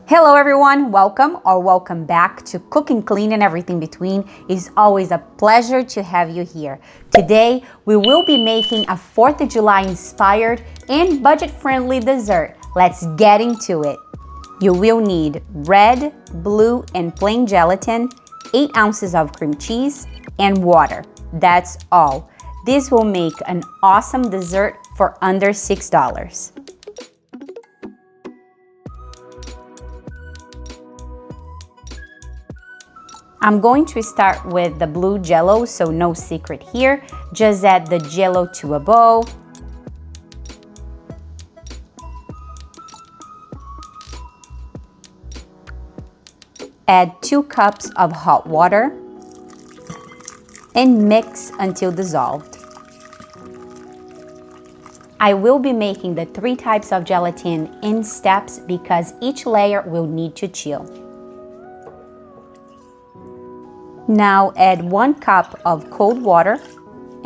Hello everyone, welcome back to Cooking Clean and Everything Between. It's always a pleasure to have you here. Today we will be making a 4th of July inspired and budget-friendly dessert. Let's get into it. You will need red, blue, and plain gelatin, 8 ounces of cream cheese, and water. That's all. This will make an awesome dessert for under $6. I'm going to start with the blue Jello, so no secret here. Just add the Jello to a bowl. Add 2 cups of hot water and mix until dissolved. I will be making the 3 types of gelatin in steps because each layer will need to chill. Now add 1 cup of cold water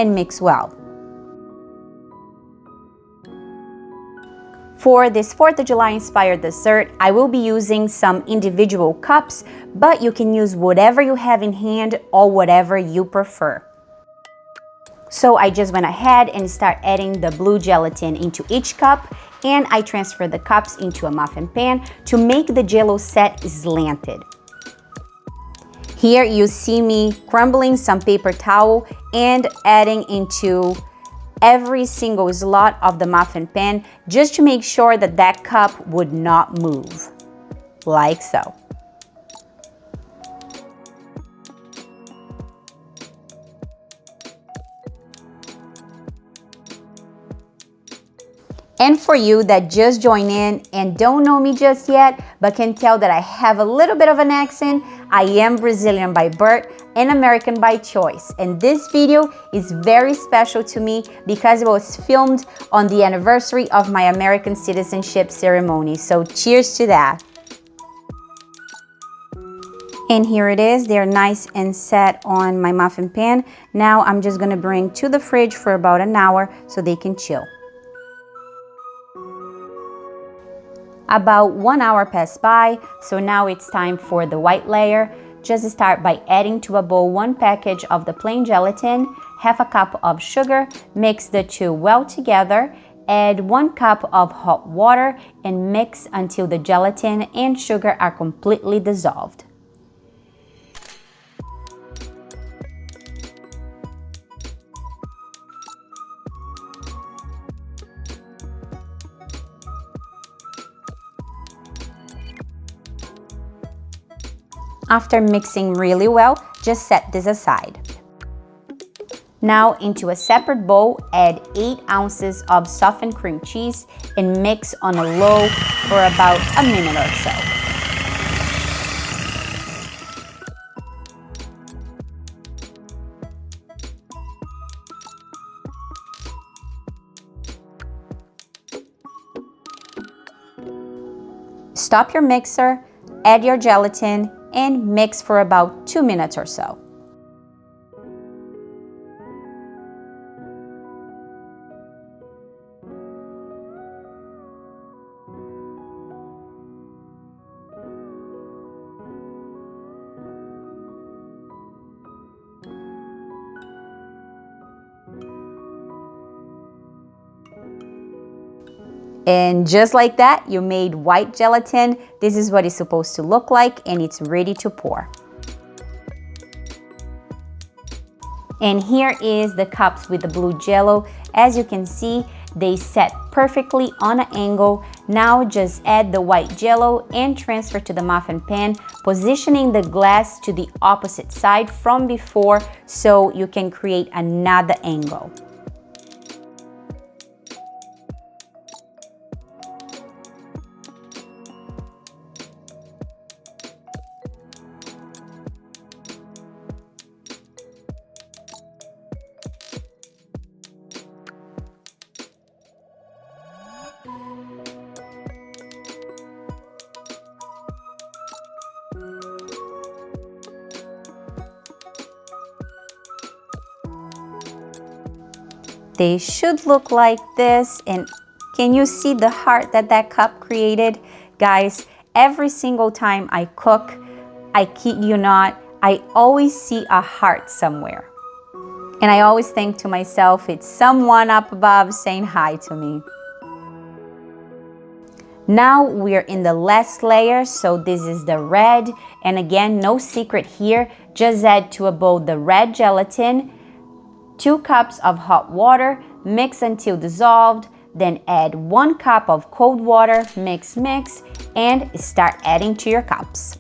and mix well. For this 4th of July inspired dessert, I will be using some individual cups, but you can use whatever you have in hand or whatever you prefer. So I just went ahead and start adding the blue gelatin into each cup, and I transfer the cups into a muffin pan to make the Jello set slanted. Here you see me crumbling some paper towel and adding into every single slot of the muffin pan just to make sure that that cup would not move, like so. And for you that just joined in and don't know me just yet, but can tell that I have a little bit of an accent, I am Brazilian by birth and American by choice. And this video is very special to me because it was filmed on the anniversary of my American citizenship ceremony. So cheers to that. And here it is, they're nice and set on my muffin pan. Now I'm just gonna bring to the fridge for about an hour so they can chill. About 1 hour passed by, so now it's time for the white layer. Just start by adding to a bowl 1 package of the plain gelatin, half a cup of sugar, mix the 2 well together, add 1 cup of hot water and mix until the gelatin and sugar are completely dissolved. After mixing really well, just set this aside. Now into a separate bowl, add 8 ounces of softened cream cheese and mix on a low for about a minute or so. Stop your mixer, add your gelatin, and mix for about 2 minutes or so. And just like that, you made white gelatin. This is what it's supposed to look like, and it's ready to pour. And here is the cups with the blue Jello. As you can see, they set perfectly on an angle. Now just add the white Jello and transfer to the muffin pan, positioning the glass to the opposite side from before so you can create another angle. They should look like this, and can you see the heart that that cup created? Guys, every single time I cook, I kid you not, I always see a heart somewhere. And I always think to myself, it's someone up above saying hi to me. Now we're in the last layer, so this is the red. And again, no secret here, just add to a bowl the red gelatin, 2 cups of hot water, mix until dissolved, then add 1 cup of cold water, mix, and start adding to your cups.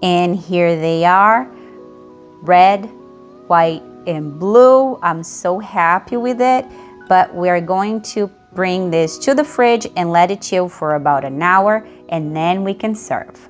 And here they are, red, white, and blue. I'm so happy with it, but we're going to bring this to the fridge and let it chill for about an hour, and then we can serve.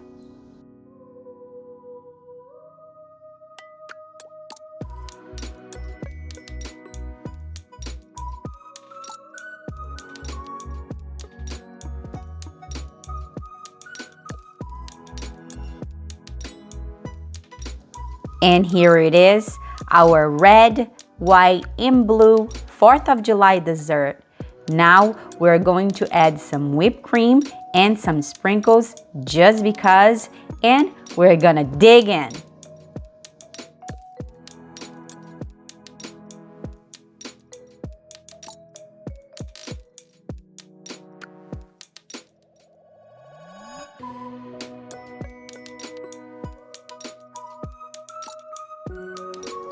And here it is, our red, white, and blue 4th of July dessert. Now we're going to add some whipped cream and some sprinkles just because, and we're gonna dig in.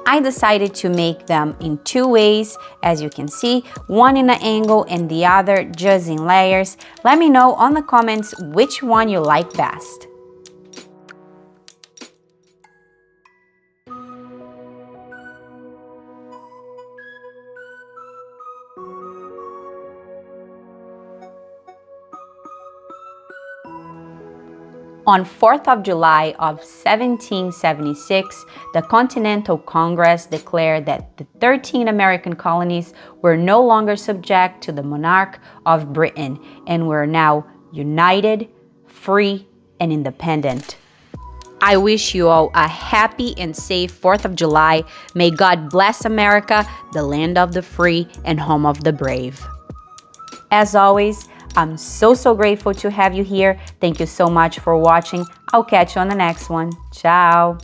I decided to make them in 2 ways, as you can see, one in an angle and the other just in layers. Let me know on the comments which one you like best. On 4th of July of 1776, the Continental Congress declared that the 13 American colonies were no longer subject to the monarch of Britain and were now united, free, and independent. I wish you all a happy and safe 4th of July. May God bless America, the land of the free and home of the brave. As always, I'm so grateful to have you here. Thank you so much for watching. I'll catch you on the next one. Ciao.